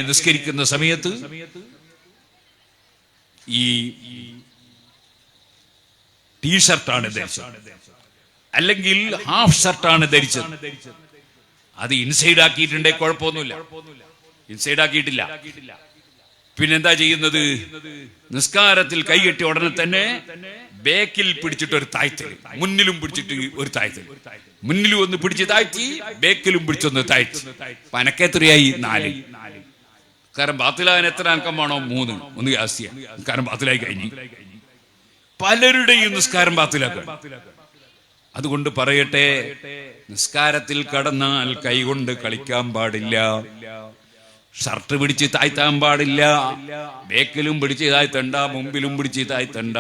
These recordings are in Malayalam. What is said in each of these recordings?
നിസ്കരിക്കുന്ന സമയത്ത് ഈ ടീഷർട്ടാണ് ധരിച്ചത്, അല്ലെങ്കിൽ ഹാഫ് ഷർട്ടാണ് ധരിച്ചത്. അത് ഇൻസൈഡ് ആക്കിയിട്ടുണ്ടേ കുഴപ്പമൊന്നുമില്ല, ഇൻസൈഡ് ആക്കിയിട്ടില്ല. പിന്നെന്താ ചെയ്യുന്നത്? നിസ്കാരത്തിൽ കൈകെട്ടി ഉടനെ തന്നെ ബേക്കിൽ പിടിച്ചിട്ട് ഒരു താഴ്ത്തൽ, മുന്നിലും പിടിച്ചിട്ട് ഒരു താഴ്ത്തൽ, മുന്നിലും ഒന്ന് പിടിച്ച് താഴ്ത്തി ബേക്കിലും പിടിച്ചൊന്ന് താഴ്ത്തി. പനക്കെത്രയായി? 4. കാരണം ബാത്തിലാകാൻ എത്ര അംക്കം വേണോ? 3. ഒന്ന് ജാസ്തിയാ. കാരണം ബാത്തിലായി കഴിഞ്ഞു. പലരുടെയും നിസ്കാരം ബാത്തിലാക്കാൻ. അതുകൊണ്ട് പറയട്ടെ, നിസ്കാരത്തിൽ കടന്നാൽ കൈകൊണ്ട് കളിക്കാൻ പാടില്ല, ഷർട്ട് പിടിച്ച് താഴ്ത്താൻ പാടില്ല, ബേക്കിലും പിടിച്ച് താഴ്ത്തണ്ട, മുമ്പിലും പിടിച്ച് താഴ്ത്തണ്ട.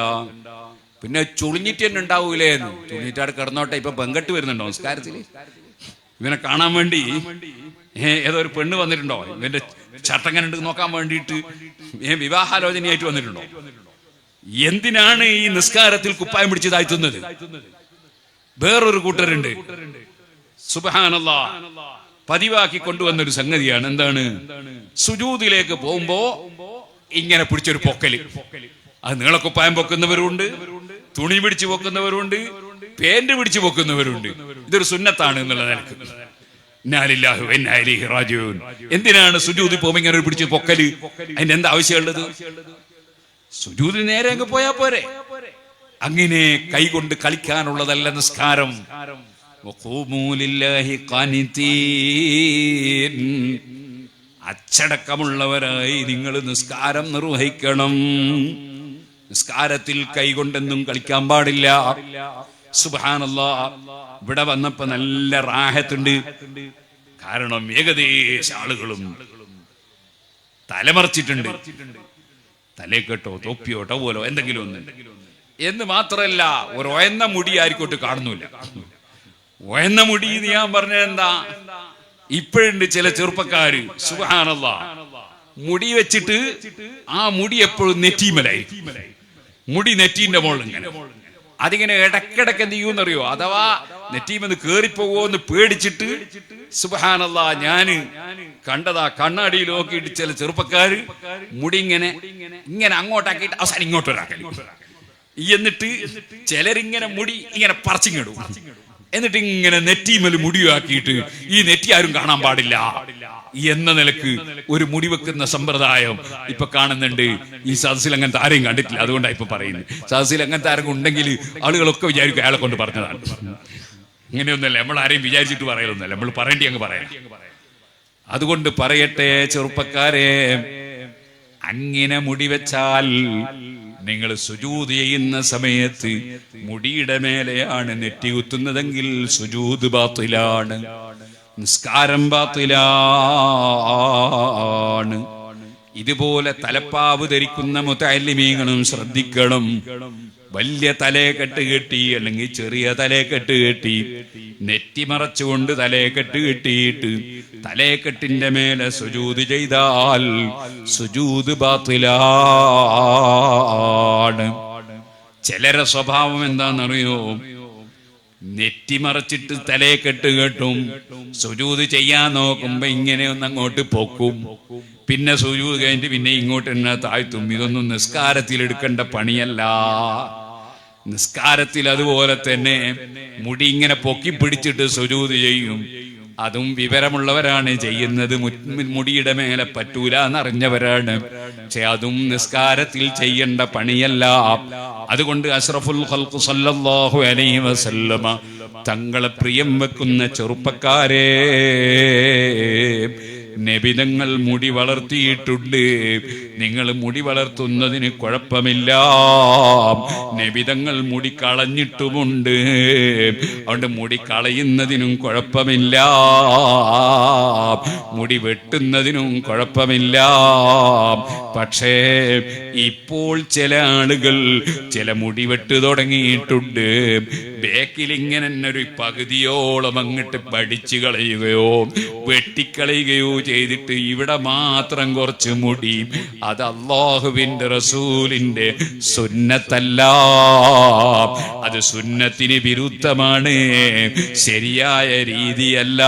പിന്നെ ചുളിഞ്ഞിട്ട് തന്നെ ഉണ്ടാവൂലേ? ചുളിഞ്ഞിട്ടാട് കിടന്നോട്ടെ. ഇപ്പൊ പെങ്കട്ട് വരുന്നുണ്ടോ നിസ്കാരത്തിൽ? ഇവനെ കാണാൻ വേണ്ടി ഏതോ ഒരു പെണ്ണ് വന്നിട്ടുണ്ടോ? ഇവന്റെ ഷർട്ടങ്ങനെ ഉണ്ട് നോക്കാൻ വേണ്ടിയിട്ട് വിവാഹാലോചനയായിട്ട് വന്നിട്ടുണ്ടോ? എന്തിനാണ് ഈ നിസ്കാരത്തിൽ കുപ്പായം പിടിച്ച് താഴ്ത്തുന്നത്? വേറൊരു കൂട്ടരുണ്ട്, സുബ്ഹാനല്ലാഹ്, പതിവാക്കി കൊണ്ടുവന്നൊരു സംഗതിയാണ്. എന്താണ്? സുജൂദിലേക്ക് പോകുമ്പോ ഇങ്ങനെ പിടിച്ചൊരു പൊക്കല്. അത് നീളക്കുപ്പായം പൊക്കുന്നവരുണ്ട്, തുണി പിടിച്ച് പൊക്കുന്നവരുണ്ട്, പേന്റ് പിടിച്ച് പൊക്കുന്നവരുണ്ട്. ഇതൊരു സുന്നത്താണ് എന്നുള്ള നിലക്ക്. എന്തിനാണ് സുജൂദിൽ പോകുമ്പോ ഇങ്ങനെ ഒരു പിടിച്ച് പൊക്കല്? അതിന്റെ എന്താ ആവശ്യമുള്ളത്? സുജൂദിൽ നേരെ അങ്ങ് പോയാ പോരെ. അങ്ങനെ കൈകൊണ്ട് കളിക്കാനുള്ളതല്ല നിസ്കാരം. അച്ചടക്കമുള്ളവരായി നിങ്ങൾ നിസ്കാരം നിർവഹിക്കണം. നിസ്കാരത്തിൽ കൈകൊണ്ടെന്നും കളിക്കാൻ പാടില്ല. സുബ്ഹാനല്ലാഹ്, ഇവിടെ വന്നപ്പോ നല്ല റാഹത്തുണ്ട്. കാരണം ഏകദേശ ആളുകളും തലമറച്ചിട്ടുണ്ട്. തലേക്കെട്ടോ തൊപ്പിയോ ടവലോ എന്തെങ്കിലും ഒന്ന്. എന്ന് മാത്രല്ല, ഒരു ഒയന്ന മുടി ആർക്കോട്ട് കാണുന്നില്ല. ഒയന്ന മുടി എന്ന് ഞാൻ പറഞ്ഞതെന്താ? ഇപ്പോഴുണ്ട് ചില ചെറുപ്പക്കാര്, സുബ്ഹാനല്ലാഹ്, മുടി വെച്ചിട്ട് ആ മുടി എപ്പോഴും നെറ്റീമലായിരിക്കും. മുടി നെറ്റീന്റെ മുകളിൽ ഇങ്ങനെ. അതിങ്ങനെ ഇടക്കിടക്ക് എന്ത് ചെയ്യുമെന്നറിയോ? അഥവാ നെറ്റീമെന്ന് കേറിപ്പോകുമോന്ന് പേടിച്ചിട്ട്, സുബ്ഹാനല്ലാഹ്, ഞാന് കണ്ടതാ. കണ്ണാടിയിൽ നോക്കിയിട്ട് ചില ചെറുപ്പക്കാര് മുടി ഇങ്ങനെ ഇങ്ങനെ അങ്ങോട്ടാക്കിയിട്ട് അവസാനം ഇങ്ങോട്ടൊരാക്കല്. എന്നിട്ട് ചിലരിങ്ങനെ മുടി ഇങ്ങനെ പറിച്ചിങ്ങിടും. എന്നിട്ട് ഇങ്ങനെ നെറ്റിമേൽ മുടിയാക്കിയിട്ട് ഈ നെറ്റി ആരും കാണാൻ പാടില്ല എന്ന നിലക്ക് ഒരു മുടി വെക്കുന്ന സമ്പ്രദായം ഇപ്പൊ കാണുന്നുണ്ട്. ഈ സദസ്സിൽ അങ്ങനത്തെ ആരെയും കണ്ടിട്ടില്ല, അതുകൊണ്ടാണ് ഇപ്പൊ പറയുന്നത്. സദസ്സിൽ അങ്ങനത്തെ ആരെങ്കിലും ഉണ്ടെങ്കിൽ ആളുകളൊക്കെ വിചാരിക്കും അയാളെ കൊണ്ട് പറഞ്ഞതാണ്. ഇങ്ങനെയൊന്നല്ല, നമ്മൾ ആരെയും വിചാരിച്ചിട്ട് പറയലൊന്നല്ല, നമ്മൾ പറയേണ്ടി അങ്ങ് പറയാം. അതുകൊണ്ട് പറയട്ടെ ചെറുപ്പക്കാരെ, അങ്ങനെ മുടി വെച്ചാൽ നിങ്ങൾ സുജൂദ് ചെയ്യുന്ന സമയത്ത് മുടിയുടെ മേലെയാണ് നെറ്റി കുത്തുന്നതെങ്കിൽ സുജൂദ് ബാത്തിലാണ്, നിസ്കാരം ബാത്തിലാണ്. ഇതുപോലെ തലപ്പാവ് ധരിക്കുന്ന മുതഅല്ലിമീങ്ങളും ശ്രദ്ധിക്കണം. വലിയ തലയെക്കെട്ട് കെട്ടി അല്ലെങ്കിൽ ചെറിയ തലയെക്കെട്ട് കെട്ടി നെറ്റി മറച്ചുകൊണ്ട് തലയെക്കെട്ട് കെട്ടിയിട്ട് തലയെക്കെട്ടിന്റെ മേലെ സുജൂദ് ചെയ്താൽ സുജൂദ് ബാത്തിലാണ്. ചിലരെ സ്വഭാവം എന്താണെന്നറിയോ? നെറ്റി മറച്ചിട്ട് തലയെക്കെട്ട് കെട്ടും, സുജൂദ് ചെയ്യാൻ നോക്കുമ്പോ ഇങ്ങനെ ഒന്ന് അങ്ങോട്ട് പൊക്കും, പിന്നെ സുജൂദ് കഴിഞ്ഞിട്ട് പിന്നെ ഇങ്ങോട്ട് തന്നെ താഴ്ത്തും. ഇതൊന്നും നിസ്കാരത്തിൽ എടുക്കേണ്ട പണിയല്ല. നിസ്കാരത്തിൽ അതുപോലെ തന്നെ മുടി ഇങ്ങനെ പൊക്കി പിടിച്ചിട്ട് സുജൂദ് ചെയ്യും. അതും വിവരമുള്ളവരാണ് ചെയ്യുന്നത്. മുടിയുടെ മേലെ പറ്റൂല എന്നറിഞ്ഞവരാണ്. പക്ഷെ അതും നിസ്കാരത്തിൽ ചെയ്യേണ്ട പണിയല്ല. അതുകൊണ്ട് അഷ്റഫുൽ ഖൽഖ് സല്ലല്ലാഹു അലൈഹി വസല്ലമ തങ്ങളെ പ്രിയം വെക്കുന്ന ചെറുപ്പക്കാരെ, നബിതങ്ങൾ മുടി വളർത്തിയിട്ടുണ്ട്. നിങ്ങൾ മുടി വളർത്തുന്നതിന് കുഴപ്പമില്ല. നബിതങ്ങൾ മുടി കളഞ്ഞിട്ടുമുണ്ട്. അതുകൊണ്ട് മുടി കളയുന്നതിനും കുഴപ്പമില്ല, മുടി വെട്ടുന്നതിനും കുഴപ്പമില്ല. പക്ഷേ ഇപ്പോൾ ചില ആളുകൾ ചില മുടി വെട്ട് തുടങ്ങിയിട്ടുണ്ട്. ബേക്കിൽ ഇങ്ങനെ ഒരു പകുതിയോളം അങ്ങോട്ട് പഠിച്ചു കളയുകയോ വെട്ടിക്കളയുകയോ ചെയ്തിട്ട് ഇവിടെ മാത്രം കുറച്ച് മുടി. അത് അല്ലാഹുവിന്റെ റസൂലിന്റെ സുന്നത്തല്ല. അത് സുന്നത്തിന് വിരുദ്ധമാണ്, ശരിയായ രീതിയല്ല.